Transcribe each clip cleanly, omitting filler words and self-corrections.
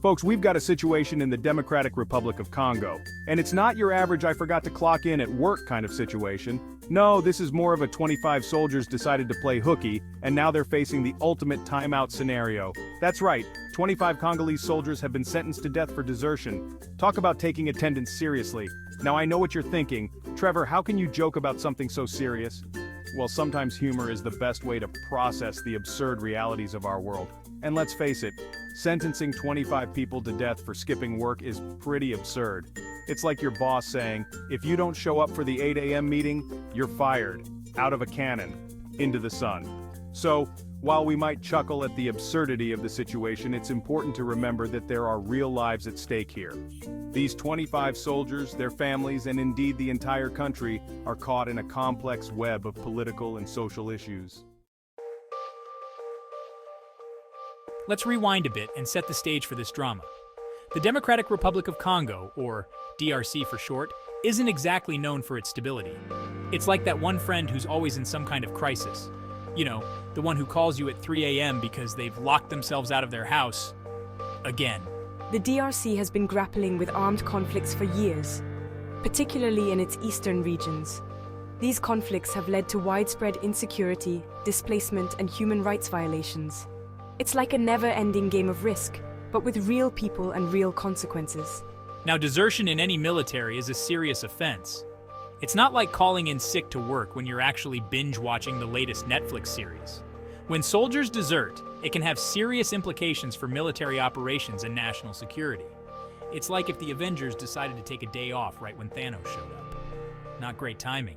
Folks, we've got a situation in the Democratic Republic of Congo, and it's not your average I forgot to clock in at work kind of situation. No, this is more of a 25 soldiers decided to play hooky, and now they're facing the ultimate timeout scenario. That's right, 25 Congolese soldiers have been sentenced to death for desertion. Talk about taking attendance seriously. Now I know what you're thinking, Trevor, how can you joke about something so serious? Well, sometimes humor is the best way to process the absurd realities of our world. And let's face it, sentencing 25 people to death for skipping work is pretty absurd. It's like your boss saying, if you don't show up for the 8 a.m. meeting, you're fired, out of a cannon, into the sun. So, while we might chuckle at the absurdity of the situation, it's important to remember that there are real lives at stake here. These 25 soldiers, their families, and indeed the entire country are caught in a complex web of political and social issues. Let's rewind a bit and set the stage for this drama. The Democratic Republic of Congo, or DRC for short, isn't exactly known for its stability. It's like that one friend who's always in some kind of crisis. You know, the one who calls you at 3 a.m. because they've locked themselves out of their house. Again. The DRC has been grappling with armed conflicts for years, particularly in its eastern regions. These conflicts have led to widespread insecurity, displacement, and human rights violations. It's like a never-ending game of Risk, but with real people and real consequences. Now, desertion in any military is a serious offense. It's not like calling in sick to work when you're actually binge-watching the latest Netflix series. When soldiers desert, it can have serious implications for military operations and national security. It's like if the Avengers decided to take a day off right when Thanos showed up. Not great timing.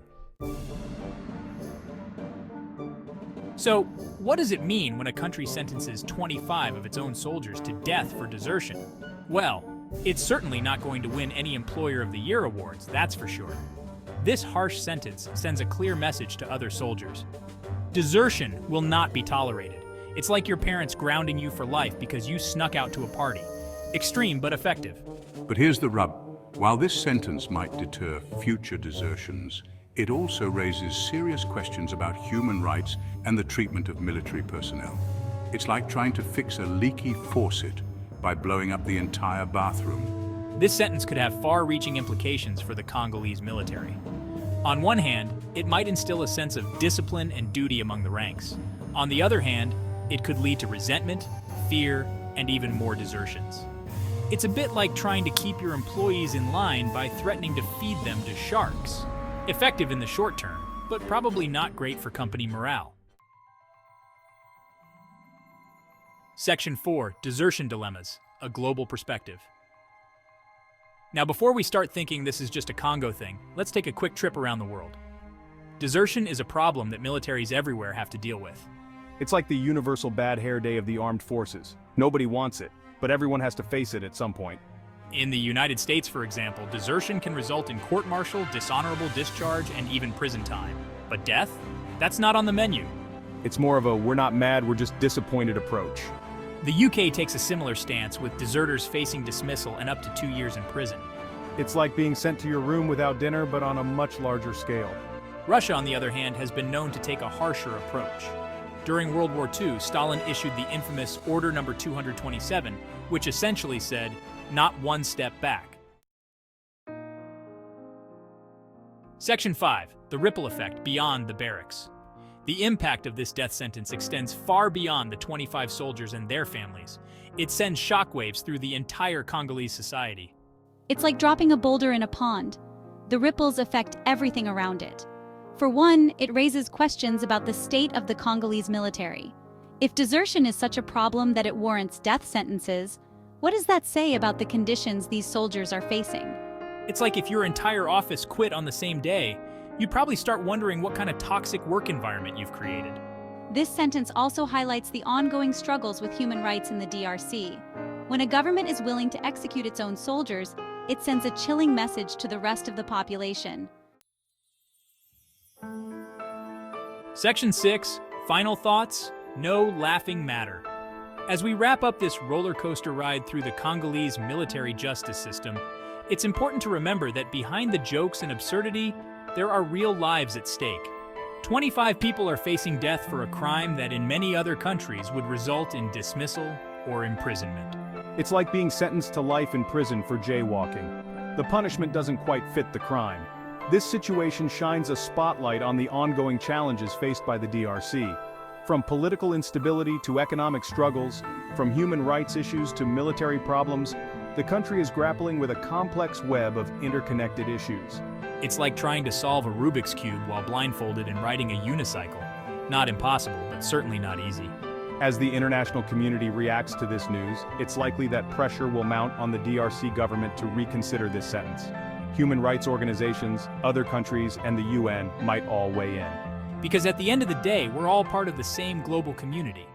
So, what does it mean when a country sentences 25 of its own soldiers to death for desertion? Well, it's certainly not going to win any Employer of the Year awards, that's for sure. This harsh sentence sends a clear message to other soldiers. Desertion will not be tolerated. It's like your parents grounding you for life because you snuck out to a party. Extreme but effective. But here's the rub. While this sentence might deter future desertions, it also raises serious questions about human rights and the treatment of military personnel. It's like trying to fix a leaky faucet by blowing up the entire bathroom. This sentence could have far-reaching implications for the Congolese military. On one hand, it might instill a sense of discipline and duty among the ranks. On the other hand, it could lead to resentment, fear, and even more desertions. It's a bit like trying to keep your employees in line by threatening to feed them to sharks. Effective in the short term, but probably not great for company morale. Section 4, Desertion Dilemmas, a Global Perspective. Now, before we start thinking this is just a Congo thing, let's take a quick trip around the world. Desertion is a problem that militaries everywhere have to deal with. It's like the universal bad hair day of the armed forces. Nobody wants it, but everyone has to face it at some point. In the United States, for example, desertion can result in court-martial, dishonorable discharge, and even prison time. But death? That's not on the menu. It's more of a we're not mad, we're just disappointed approach. The UK takes a similar stance, with deserters facing dismissal and up to 2 years in prison. It's like being sent to your room without dinner, but on a much larger scale. Russia, on the other hand, has been known to take a harsher approach. During World War II, Stalin issued the infamous Order No. 227, which essentially said, "Not one step back." Section 5, the ripple effect beyond the barracks. The impact of this death sentence extends far beyond the 25 soldiers and their families. It sends shockwaves through the entire Congolese society. It's like dropping a boulder in a pond. The ripples affect everything around it. For one, it raises questions about the state of the Congolese military. If desertion is such a problem that it warrants death sentences, what does that say about the conditions these soldiers are facing? It's like if your entire office quit on the same day, you'd probably start wondering what kind of toxic work environment you've created. This sentence also highlights the ongoing struggles with human rights in the DRC. When a government is willing to execute its own soldiers, it sends a chilling message to the rest of the population. Section 6, Final Thoughts, No Laughing Matter. As we wrap up this roller coaster ride through the Congolese military justice system, it's important to remember that behind the jokes and absurdity, there are real lives at stake. 25 people are facing death for a crime that in many other countries would result in dismissal or imprisonment. It's like being sentenced to life in prison for jaywalking. The punishment doesn't quite fit the crime. This situation shines a spotlight on the ongoing challenges faced by the DRC. From political instability to economic struggles, from human rights issues to military problems, the country is grappling with a complex web of interconnected issues. It's like trying to solve a Rubik's Cube while blindfolded and riding a unicycle. Not impossible, but certainly not easy. As the international community reacts to this news, it's likely that pressure will mount on the DRC government to reconsider this sentence. Human rights organizations, other countries, and the UN might all weigh in. Because at the end of the day, we're all part of the same global community.